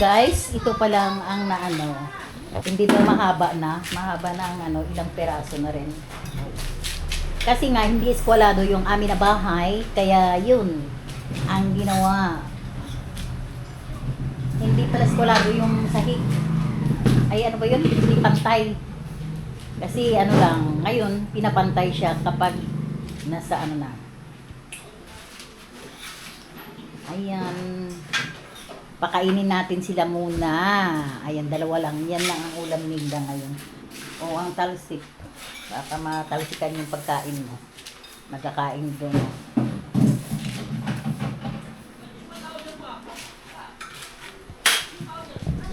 guys, ito pa lang ang naano. Hindi na mahaba na. Mahaba na ang ano, ilang peraso na rin. Kasi nga, hindi eskwalado yung amin na bahay. Kaya yun, ang ginawa. Hindi pala eskwalado yung sahig. Ay, ano ba yun? Hindi pantay. Kasi ano lang, ngayon, pinapantay siya kapag nasa ano na. Ayan. Pakainin natin sila muna. Ayan, dalawa lang. Yan lang ang ulam nila ngayon. O, ang talsik. Baka matalsikan yung pagkain mo. Magkakain doon.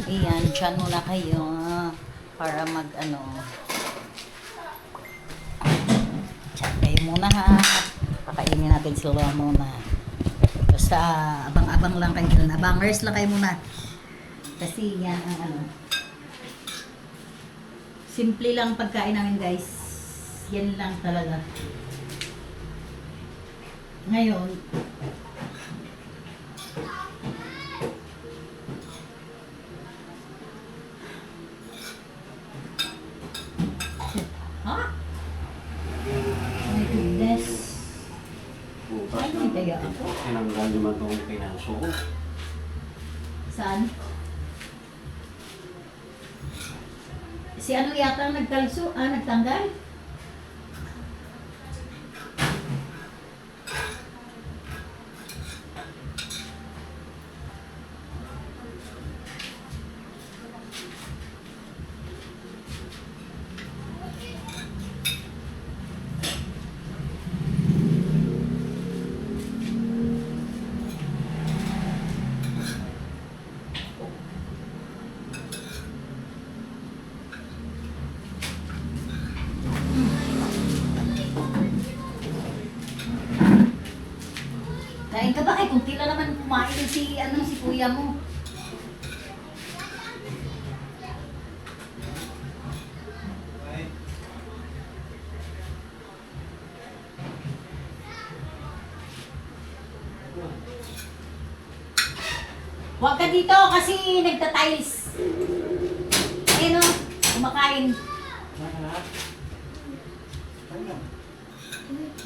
Ayan, dyan muna kayo. Para mag ano. Dyan kayo muna ha. Pakainin natin sila muna. Basta abang-abang lang kayo dyan. Abangers lang kayo muna. Kasi yan ang ano. Simple lang pagkain namin guys. Yan lang talaga. Ngayon, ha? Oh my goodness. Bukas Ay, hindi kaya ako. tinanggal naman itong pinaso ko. Saan? Si ano yata ang nagtalso? Nagtanggal? Kain ka ba? Kay kung tila naman kumain si kuya mo. Huwag ka dito kasi nagtatiles. Ayun o, kumakain.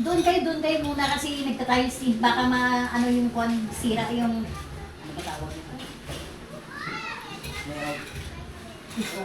Doon kayo muna kasi nagtatiles din. Baka ano yung sira yung... Ano ba tawag nito? Ito.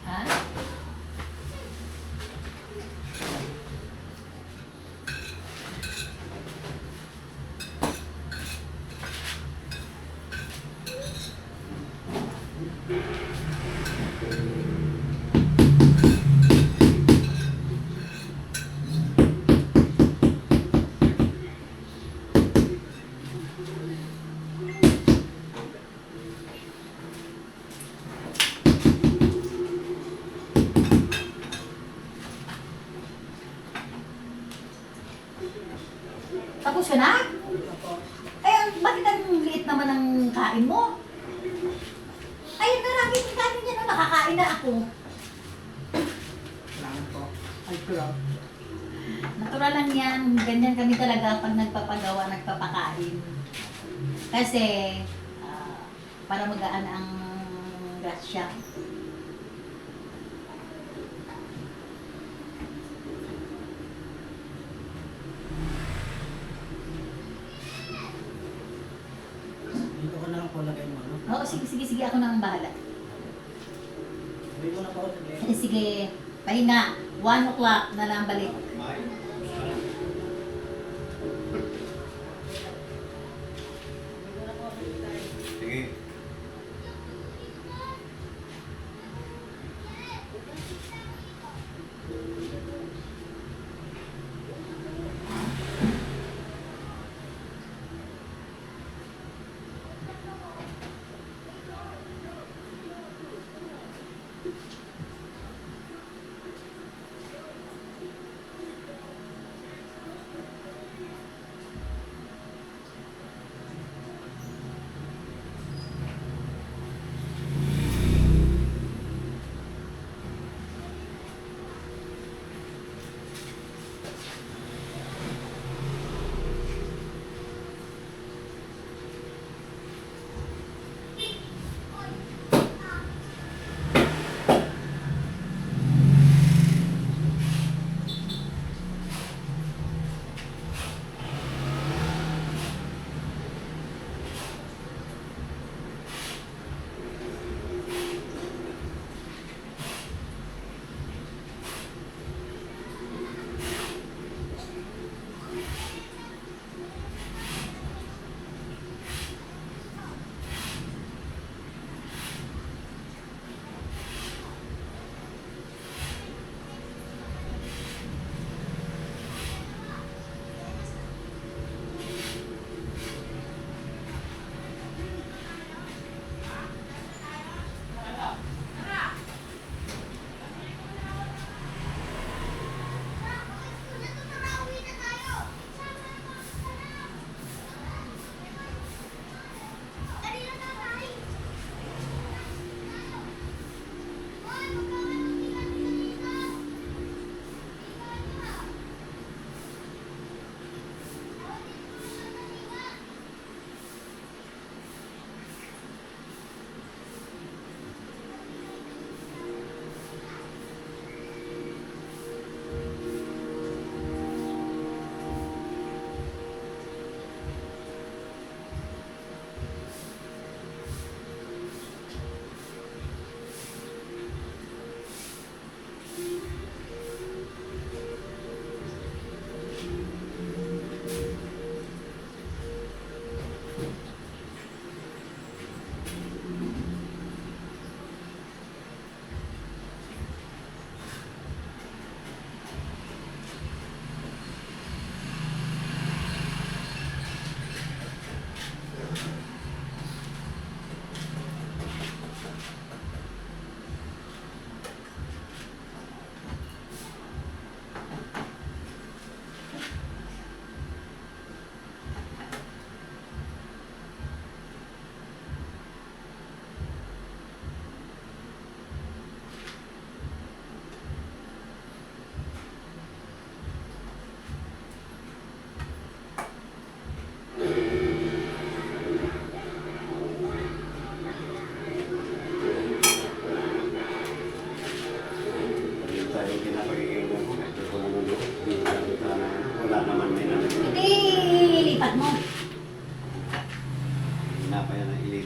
Ha? Tapos ka na? Eh, bakit ang liit naman ang kain mo? Ay, marami yung kain niya na nakakain na ako. Salamat po. Ay, club. Natural lang yan. Ganyan kami talaga pag nagpapagawa, nagpapakain. Kasi, para magaan ang grasya. Dito ko na lang po lagay mo, ano? Oo, sige, ako na ang bahala. Dito na po lagay. Sige, pahinga. 1 o'clock na lang balik. Sige.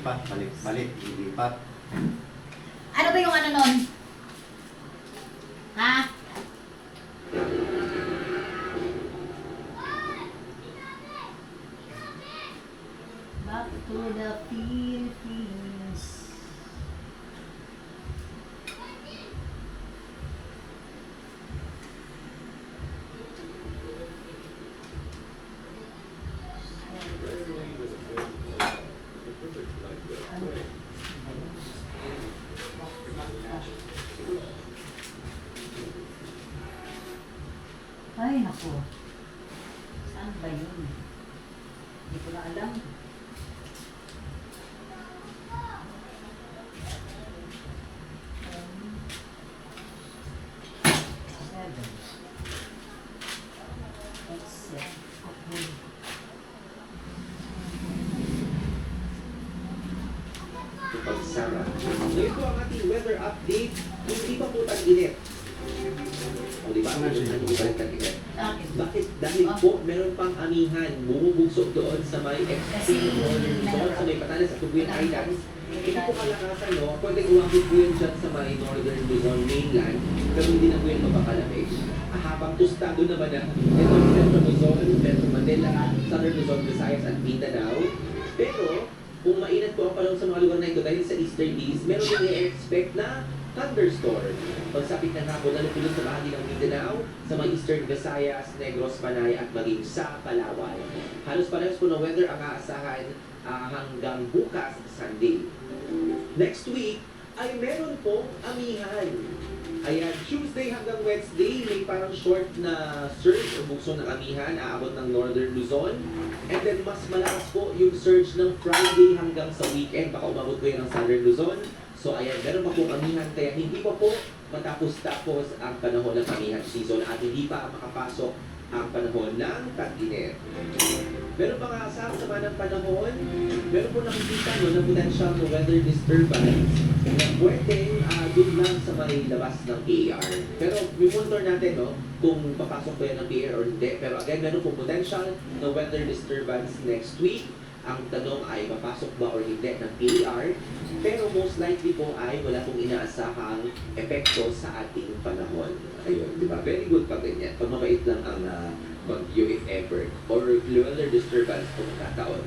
Lipat, balik, balik, lipat. Ano ba yung ano nun? Ha? Back to the Philippines. Ay, naku. Saan ba yun? Hindi ko na alam. Seven. Exit. Okay. Pagsara. Ngayon po ang ating weather update. Hindi pa po tag-init. O di ba? Ano ba tag-init? Bakit? Bakit? Dahil po meron pang amihan bumubugsok doon sa may extreme northern zone, sa may Patanas at Tubuyan Islands. Hindi po kalakasan, no? Pwede umabot po yun dyan sa may northern Luzon mainland, pero hindi na po yun mapakalamig. Habang tustado naman na ito ang Central Luzon, Metro Manila, Southern Luzon, Visayas at Mindanao. Pero kung mainit po ang panahon sa mga lugar na ito dahil sa easterlies, meron din i-expect na thunderstorm. Pagsapit ng hapon, lalo po sa bahagi ng Mindanao, sa mga eastern Visayas, Negros, Panay at maging sa Palawan. Halos parehas po ng weather ang aasahan hanggang bukas, Sunday. Next week ay meron pong amihan. Ayan, Tuesday hanggang Wednesday, may parang short na surge o bugso ng amihan, aabot ng Northern Luzon. And then mas malakas po yung surge ng Friday hanggang sa weekend, baka umabot po yan ng Southern Luzon. So ayan, meron pa pong amihan, kaya hindi pa po matapos-tapos ang panahon ng amihan season at hindi pa makapasok ang panahon ng tag-init. Meron pa nga sa sama ng panahon, meron po nakikita no, na potential na weather disturbance na pwedeng doon lang sa may labas ng PAR. Pero monitor natin no, kung papasok po yan ng PAR or hindi. Pero again, meron po potential na weather disturbance next week. Ang tanong ay papasok ba or hindi ng PAR. Pero most likely po ay wala pong inaasahang epekto sa ating panahon. Ayun, di ba? Very good pa ganyan. Pag mabait lang ang bagyo if ever. Or weather disturbance kung magkataon.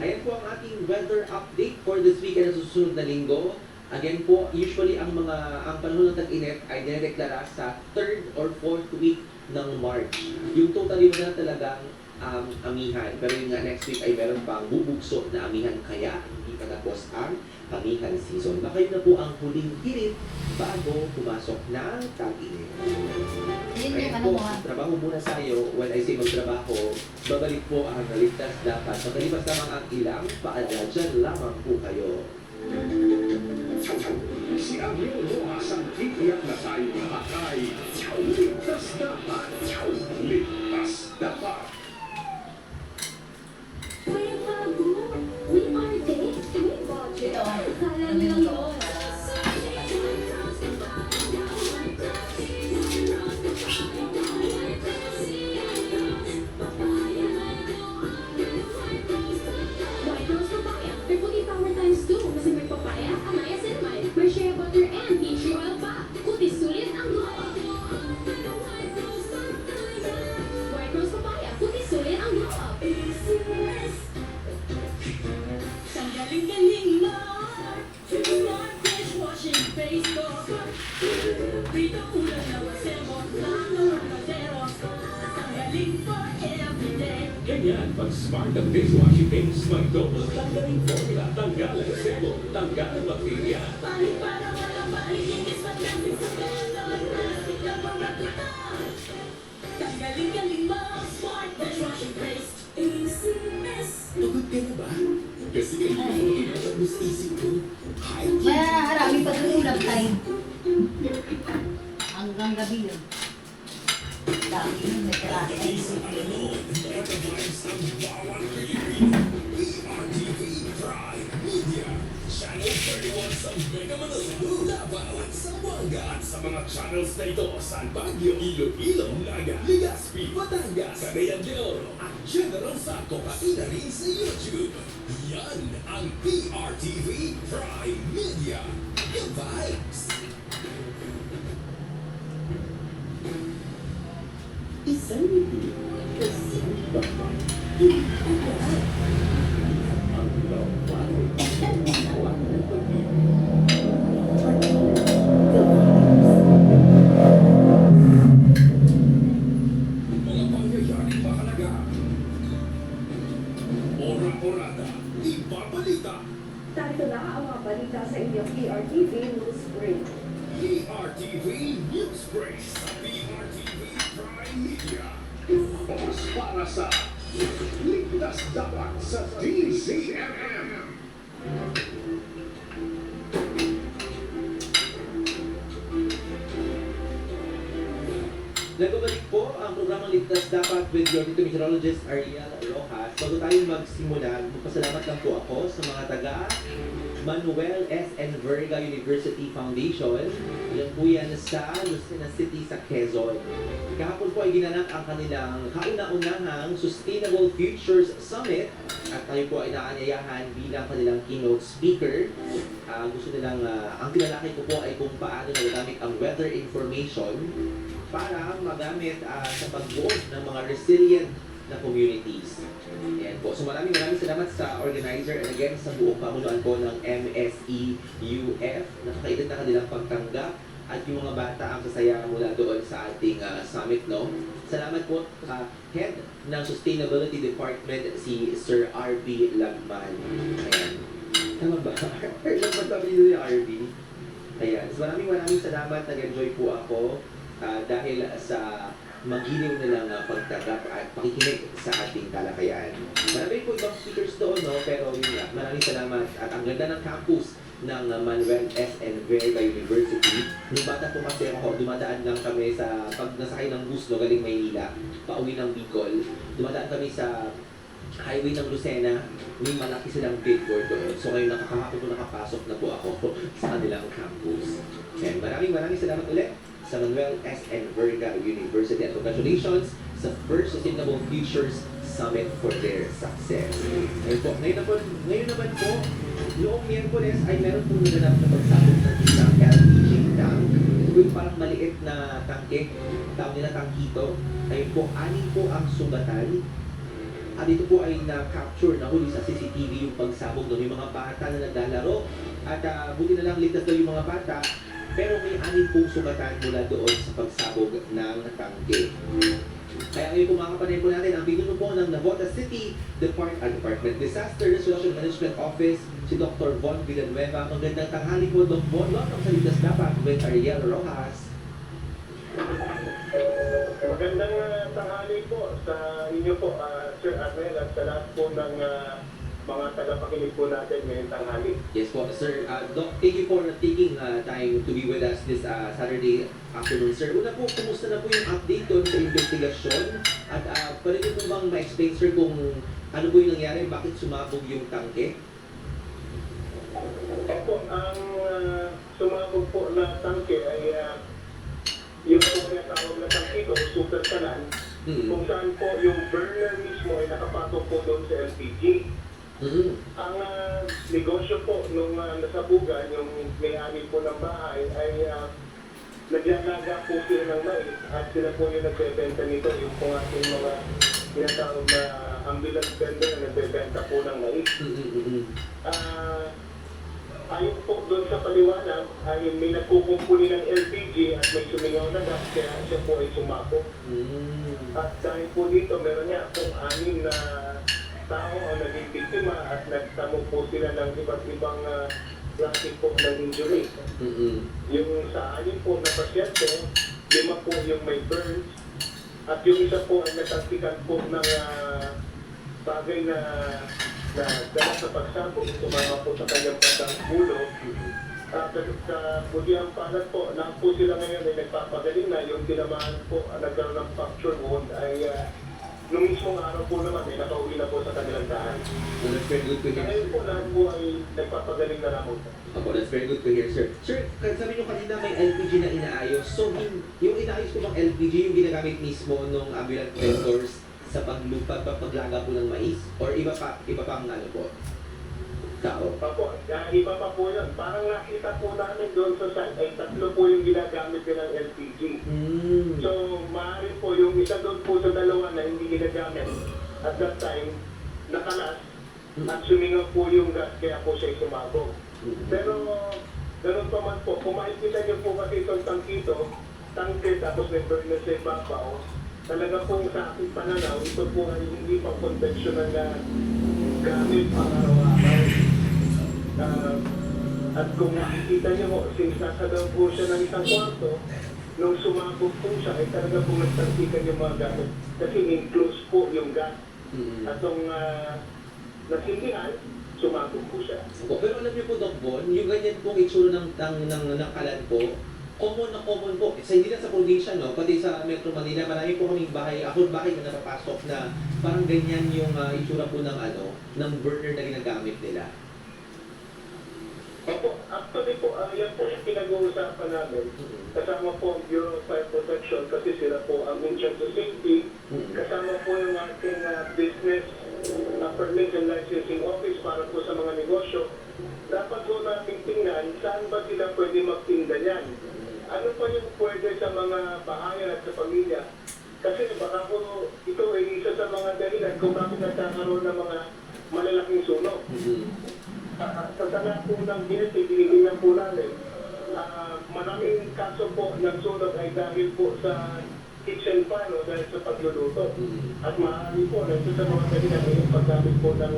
Ayan po ang ating weather update for this weekend na susunod na linggo. Again po, usually ang panahon ng tag-init ay dinedeklara sa 3rd or 4th week ng March. Yung totally wala talagang amihan. Pero yung next week ay meron pang bubugso na amihan kaya hindi pa tapos ang amihan season. Baka yun na po ang huling hirit bago pumasok ng tag-init. Yun yung Ayan ano po, mo ha. trabaho muna tayo. When I say magtrabaho, babalik po ang naligtas dapat. Magkalipas lamang ang ilang, paalala dyan lamang po kayo. Si Ariel Rojas ang titiyak na tayo lahat ay ligtas dapat. Ligtas dapat. Ito, ano yun to? Ganyan, pag smart ang dishwashing base, mag-double tanggalin formula, tanggalan ang sebo, tanggalan bakterya. Tanggalin-galing mo, smart dishwashing paste. Pagod ka na ba? Kasi kayo, inatagos isip ko. Marami pa doon ulam tayo. Hanggang gabi yun. Dami yun, may karasa. Channel 31 sa Mega Manila, Davao, Zamboanga at sa mga channels na ito sa Baguio, Iloilo, Naga, Legazpi TV Batangas sa Mayan de Oro at General Santo Kaina rin sa YouTube. Yan ang PRTV Prime Media. Good vibes! Isang hindi, isang baba, hindi ang lahat. Ang lawan ang lawan ng pag-ibig. Mga pangyayaring mahalaga. Ora-orada, ibabalita. Narito na ang mga balita sa inyong PRTV News Break. PRTV News Break sa PRTV Prime Media. Oras para sa Ligtas Dapat sa DZMM. Nagbabalik po ang programang Ligtas Dapat with your meteorologist Ariel Rojas. Bago tayo magsimula, magpasalamat lang po ako sa mga taga Manuel S. N. Verga University Foundation. Yan po yan sa Lucena City sa Quezon. Kahapon po ay ginanap ang kanilang kauna-unahang Sustainable Futures Summit at tayo po ay naanyayahan bilang kanilang keynote speaker. Gusto nilang, ang tinalakay ko po ay kung paano nagagamit ang weather information para magamit sa pag-build ng mga resilient na communities. Ayan po. So maraming salamat sa organizer and again sa buong pamunuan po ng MSEUF. Nakakaitid na kanilang pagtanggap at yung mga bata ang sasaya mula doon sa ating summit, no? Salamat po sa Head ng Sustainability Department, si Sir R.B. Lagman. Ayan. Tama ba? Lagman ba yung RB? Ayan. So maraming salamat. Nag-enjoy po ako dahil sa magiliw nilang pagtanggap at pakikinig sa ating talakayan. Marami po ibang speakers doon, no? Pero yun nga, maraming salamat at ang ganda ng campus ng Manuel S. N. Verga University. Nung bata po kasi ako, dumadaan lang kami sa, pag nasakay ng bus, no, galing Maynila, pauwi ng Bicol, dumadaan kami sa highway ng Lucena, may malaki silang billboard doon. So ngayon nakakahapon po nakapasok na po ako sa kanilang campus. And maraming salamat ulit sa Manuel S. N. Verga University at congratulations sa first Sustainable Futures Summit for their success. Ngayon naman po, noong Miyerkules ay meron pong naganap na pagsabog ng isang LPG tank. Yung parang maliit na tangke, tawag nila tangkito. Ayun po, 6 po ang sugatan. At ito po ay na-capture, nahuli sa CCTV yung pagsabog doon. Yung mga bata na naglalaro. At buti na lang ligtas daw yung mga bata. Pero may 6 pong sugatan mula doon sa pagsabog ng tangke. Kaya ngayon kumakapanay po natin ang binuno po ng Navotas City Department Disaster Resolution Management Office, si Dr. Von Villanueva. Magandang tanghali po, Dr. Von. Welcome sa Ligtas Dapat with Ariel Rojas. Magandang tanghali po sa inyo po, Sir Arnel, at sa lahat po ng mga tagapakinig po natin ngayong tanghali. Yes po, sir. Doc, thank you for taking time to be with us this Saturday afternoon, sir. Una po, kumusta na po yung update doon sa investigasyon? At pwede po bang ma-explain, sir, kung ano po yung nangyari, bakit sumabog yung tangke? Opo, ang sumabog po na tangke ay yung po tinatawag na tangke o super salan, kung saan po yung burner mismo ay nakapatong po doon sa LPG. Ang negosyo po nung nasabugan, yung may-ari po ng bahay ay naglalaga po sila ng mais at sila po yung nagbebenta nito, yung po ating mga tinatawag na ambulance vendor na nagbebenta po ng mais. Ayon po doon sa paliwanag ay may nagkukumpuli ng LPG at may sumingaw na gas kaya siya po ay sumabog. At dahil po dito meron niya pong 6 na tao ang naging biktima at nagtamo po sila ng iba't ibang klase po ng injury. Yung sa 6 po na pasyente, 5 po yung may burns at yung isa po ay natantikan po ng bagay na dala sa pagsabog, tumama po sa kanyang bandang ulo. Sa budiang palad po, lang po sila ngayon ay nagpapagaling na yung tinamaan po, nagkaroon ng fracture wound ay nung mismong araw po naman, nakauwi na po sa kanilang tahan. So that's very good to hear. Ngayon po, lahat po ay nagpapagaling na lamang po. Opo, that's very good to hear, sir. Sir, sabi nyo kanina may LPG na inaayos. So, yung inaayos po bang LPG yung ginagamit mismo ng ambulance vendors sa paglaga po ng mais? Or iba pang ano po? Tao? Opo, iba pa po yun. Parang nakita po namin doon sa site ay tatlo po yung ginagamit nilang LPG. So, maaari po yung isa doon po sa dalawa na hindi ginagamit at that time, nakalas at sumingaw po yung gas kaya po siya sumabog. Pero, ganun pa man po, kung makikita niyo po kasi itong tangkito, tangke tapos may burner sa ibabaw, talaga pong sa aking pananaw, ito po ay hindi pa conventional na gamit pang araw-araw. At kung makikita niyo po, since nasa daw po siya ng isang kwarto, nung sumabog po siya, ay talaga po nagtansikan yung mga gamit. Kasi enclosed po yung gas. At nung nasindihan, sumabog po siya. Opo, pero alam niyo po, Doc Bon, yung ganyan pong itsura ng kalan po, common po. Sa hindi lang sa probinsya, no? Pati sa Metro Manila, marami po kaming bahay na napapasok na parang ganyan yung itsura po ng burner na ginagamit nila. Opo, actually po, yan po yung pinag-uusapan namin. Kasama po ang Bureau of Fire Protection kasi sila po ang in charge of safety. Kasama po yung ating business permit and licensing office para po sa mga negosyo. Dapat po natin tingnan saan ba sila pwede magtinda yan. Ano pa yung pwede sa mga bahayan at sa pamilya. Kasi baka po ito ay isa sa mga dahilan kung bakit nagkakaroon ng mga malalaking sunog. Sa tala po ng DNT, tinitingnan po namin, maraming kaso po ng sunog ay dahil po sa kitchen pan o dahil sa pagluluto. At maaari po na ito sa mga dahilan ay yung paggamit po ng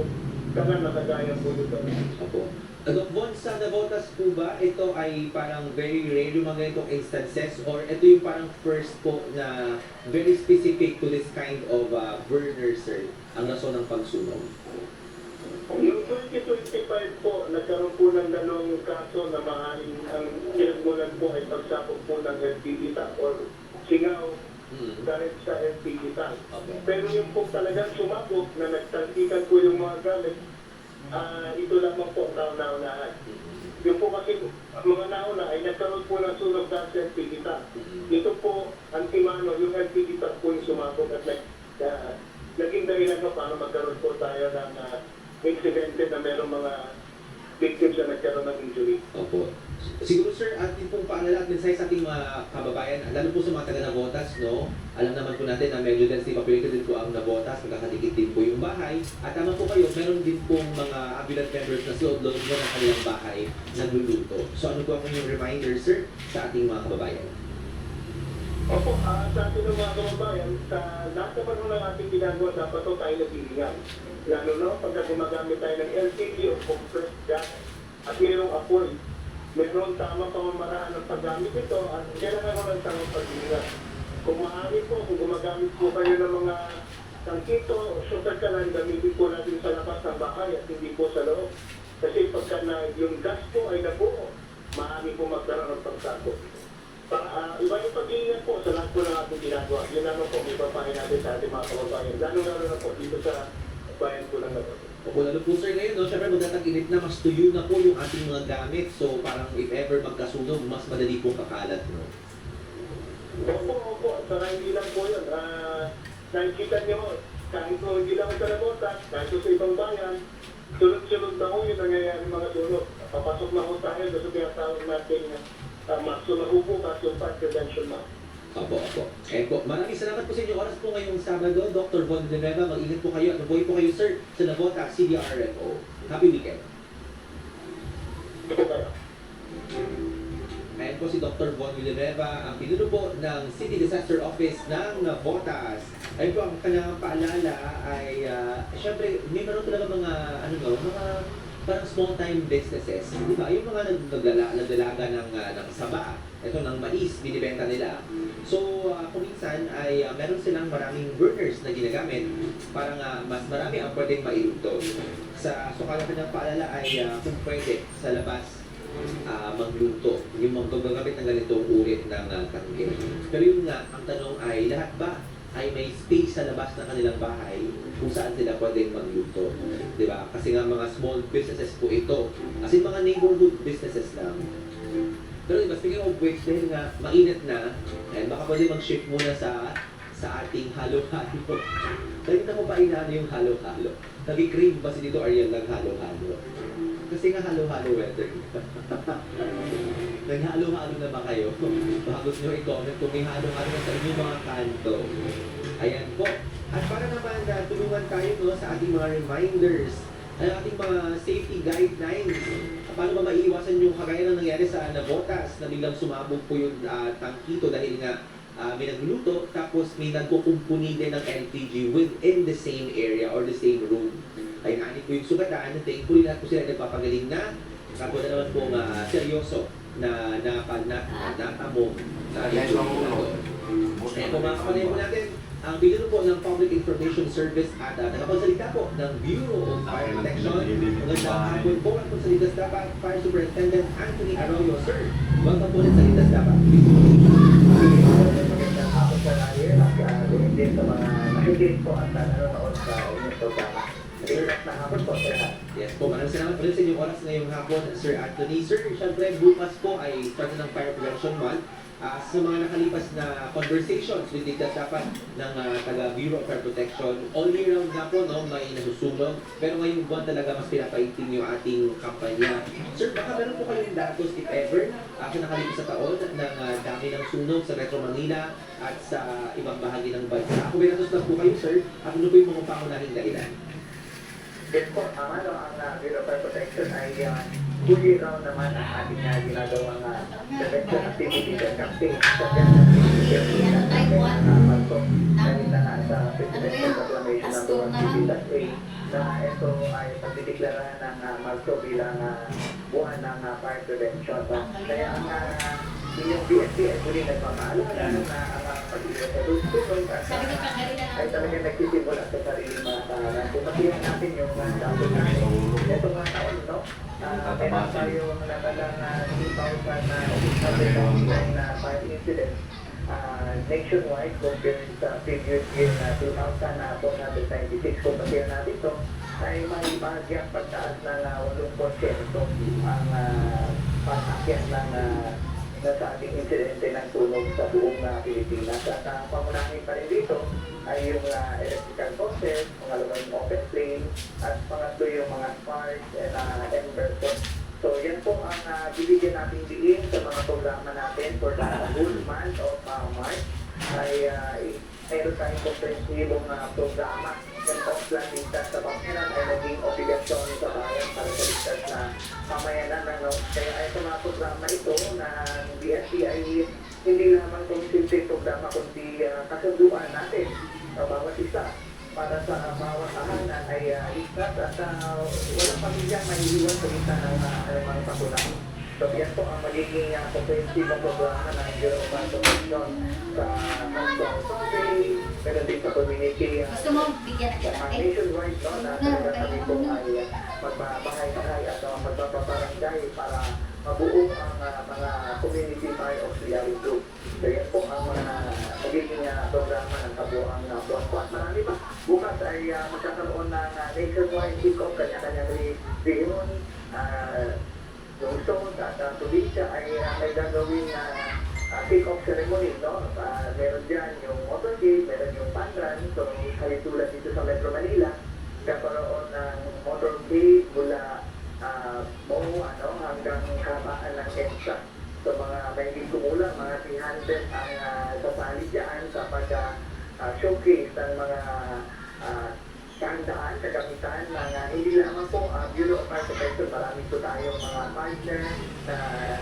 kalan na kagaya po dito. Opo. Doc Bon, sa Navotas po ba, ito ay parang very rare yung mga ganitong instances or ito yung parang first po na very specific to this kind of burner, sir, ang rason ng pagsunog? Yung 2025 po, nagkaroon po ng dalawang kaso na maaaring ang pinagmulan po ay pagsapog po ng LPG tank or singaw dahil sa LPG tank. Okay. Pero yung po talagang sumabog na nagtantikan po yung mga gamit, ito lamang po ang nauna-unahan. Yung po kasi mga nauna ay nagkaroon po ng sunog dahil sa LPG tank. Ito po, antimano, yung LPG tank po yung sumabog at naging dahilan ko para magkaroon po tayo ng incidente na merong mga victims na nagkaroon ng injury. Opo. Siguro sir, atin pong paalala at mensahe sa ating mga kababayan, lalo po sa mga taga-Navotas, no? Alam naman po natin na medyo densely populated din po ang Navotas, magkakadikit din po yung bahay. At tama po kayo, meron din pong mga ambulance members na load mo ng kanilang bahay nagluluto. So ano po ang inyong reminder, sir, sa ating mga kababayan? Opo, sa ating mga kababayan, sa lahat naman ng ating ginagawa, dapat po tayo naghihingan. Lalo na pagka gumagamit tayo ng LPG o compressed gas at mayroong apoy, mayroong tamang pamamaraan ng paggamit ito at kailangan mo ng tamang paghihingan. Kung maaari po, kung gumagamit po kayo ng mga tangkito o shooter kalan, gamitin po natin sa labas ng bahay at hindi po sa loob. Kasi pagka yung gas po ay nabuo, maaari po magkaroon ng pagsabog. Iba yung pag-iingat po sa lahat po ng ating ginagawa. Yun naman po, may papahin natin sa ating mga kababayan. Lalo na po dito sa bayan po ng Navotas. Opo, lalo po sir ngayon, no? Siyempre magtatag-init na, mas tuyo na po yung ating mga gamit. So parang if ever magkasunog, mas madali pong kakalat, no? Opo. Saka hindi lang po yun. Nakikita niyo, kahit po hindi lang sa Navotas, kahit sa ibang bayan, sunod-sunod na po yung nangyayari mga sunog. Papasok na po tayo sa tinatawag natin maximum bukas yung fire prevention na. Opo. Eh po, maraming salamat po sa inyong oras po ngayong Sabado. Dr. Von Villanueva, mag-ingat po kayo at mabuhay po kayo, sir, sa Navotas CDRFO. Happy weekend. Ito kayo. Ayan po si Dr. Von Villanueva, ang pinuno po ng City Disaster Office ng Navotas. Ayun po, ang kanyang paalala ay, syempre, may meron talaga mga, mga parang small-time businesses. Di ba? Yung mga nagdalaga ng saba, ito ng mais, binibenta nila. So, kung minsan ay meron silang maraming burners na ginagamit para mas marami ang pwedeng mailuto. So kaya kanyang paalala ay kung pwede sa labas magluto. Yung maggagamit ng ganitong ulit ng tangke. Pero yun nga, ang tanong ay lahat ba ay may space sa labas ng kanilang bahay kung saan sila pwedeng magluto. Diba? Kasi nga mga small businesses po ito. As in mga neighborhood businesses lang. Pero diba, speaking of which, dahil nga mainit na, eh, baka pwede mag-shift muna sa ating halo-halo. Dahil na mo pa inaano yung halo-halo. Nag-crave ba si Dito Ariel ng halo-halo? Kasi nga halo-halo weather. Naghalo-halo na ba kayo? Baka gusto nyo i-comment kung may halo-halo na sa inyong mga kanto. Ayan po. At para naman tulungan tayo sa ating mga reminders, ang ating mga safety guidelines. Paano ba maiiwasan yung kagaya ng nangyari sa Navotas na biglang sumabog po yung tangkito dahil nga may nagluto tapos may nagkukumpuni din ng LPG within the same area or the same room. Ay naanit po yung sugatan. Thankfully lahat po sila nagpapagaling na. Kapo na naman pong seryoso na natamong na ito. Kaya po mga kapatid po natin, ang bilino po ng Public Information Service at nakapagsalita po ng Bureau of Fire Protection. Magandang hapon po at sa dapat Fire Superintendent Anthony Arroyo. Sir, welcome po ulit sa Litas Dapat. Magandang hapon sa lahat at din sa mga nakikinig po at nanonood sa inyong programa. Magandang na hapon po sa lahat. Yes po, maraming salamat ulit sa inyong oras ngayong hapon, Sir Anthony. Sir, syempre bukas po ay start ng Fire Prevention Month. Sa mga nakalipas na conversations with Litas Dapat ng taga Bureau of Fire Protection, all year round na po, no, may nasusunog. Pero ngayong buwan talaga mas pinapaitin yung ating kampanya. Sir, baka meron po kayong datos, if ever, nakalipas sa taon ng dami ng sunog sa Metro Manila at sa ibang bahagi ng bansa. Kung may datos lang po kayo, sir, at ano po yung mga pangunahing dahilan? Yes po, ang Bureau of Fire Protection ay fully round naman ang ating ginagawang prevention activities and campaigns sa dahil na nasa Presidential Proclamation ng 2023 na ito ay pagdideklara ng Marso bilang buwan ng fire prevention. Kaya ang inyong BSP ay muli nagpapaalala na ang pag-iwas sa sunog ay talagang nagsisimula sa sariling mga tahanan. Kung matiyan natin yung dapat natin, ito nga taon, no? Meron tayo natalang 2,609 na fire incidents nationwide compared sa previous year na 2,496. Kung matiyan natin ito, ay may bahagyang pagtaas ng 8% ang pag-akyat ng sa ating insidente ng sunog sa buong Pilipinas. At pamunahin pa rin dito ay yung electrical causes, pangalawa yung open flame, at pangatlo yung mga sparks and embers. So yan po ang bibigyan natin diin sa mga programa natin for the whole month of March. Ay meron tayong komprehensibong programa. Yung Oxland Ligtas sa Pangyanan ay naging obligasyon sa bayan para sa ligtas na pamayanan. Kaya ito mga programa ito na BSP ay hindi lamang itong simple programa kundi kasunduan natin bawat isa para sa bawat tahanan ay ligtas at walang pamilyang mahihiwan sa gitna ng mga pakulan. So yan po ang magiging comprehensive programa ng Bureau of Fire Protection sa National Survey, pero din sa community. Gusto mo bigyan na Ang nationwide, no, na talaga kami po ay magbabahay-bahay at magbababarangay para mabuo ang mga community fire auxiliary group. So yan po ang mga magiging programa ng kabuang buwan-buwan. Marami pa. Bukas ay magkakaroon ng nationwide kick-off, kanya-kanyang reunion. Yung Lungsod at probinsya ay may gagawin na kick-off ceremony, no? Meron dyan yung motorcade, meron yung panran. So, halitulan dito sa Metro Manila, kakaroon ng motorcade mula hanggang habaan ng EDSA. So, mga may kumulang, mga 300 ang sasali dyan sa pag-showcase ng mga kahandaan, kagamitan ng hindi lamang po Bureau of Fire Protection. Marami po tayong mga partner na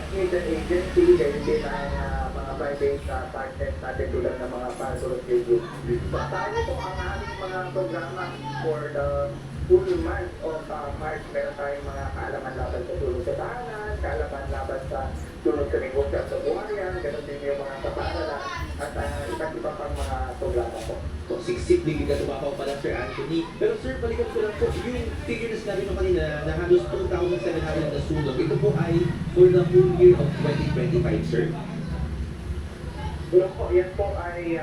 agency, gaya din ang mga private partners natin tulad ng mga fire volunteer group. So tayo po ang aming mga programa for the full month of March. Meron tayong mga kaalaman laban sa tulong sa tahanan, kaalaman laban sa tulong sa negosyo at sa buhayan, ganoon din yung mga kapaaralan at iba't iba pang mga programa po. So, siksik din ka tumapaw pala, Sir Anthony. Pero sir, balikan ko lang po, yung figures natin mo kanina na halos 2,700 na sunog, ito po ay for the whole year of 2025, sir? Yan po ay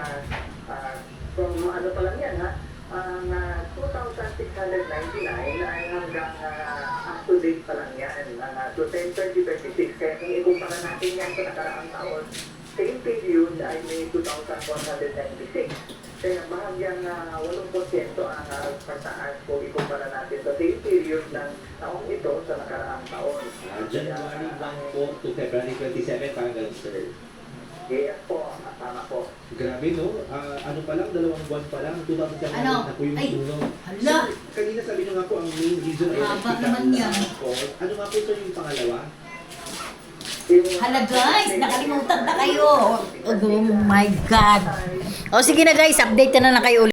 from ano pa lang yan ha, ang 2,699 ay hanggang up to date pa lang yan, to 10/20/26. Kaya kung ikumpara natin yan sa nakaraang taon, same period ay may 2,196. Kaya bahagyang 8% ang pagtaas kung ikumpara natin sa same period ng taong ito sa nakaraang taon. January 1 po to February 27, parang ganun, sir. Yes po, tama po. Grabe, no? Ano pa lang, 2 buwan pa lang, 2007 Ano? na po yung Ay, sunog. hala! Sir, kanina sabi nyo nga po, ang main reason ay Haba nakita naman ng yan. fault. Ano nga po, sir, yung pangalawa? Hala guys, nakalimutan na kayo. Oh my God. O sige na guys, update na lang kayo ulit.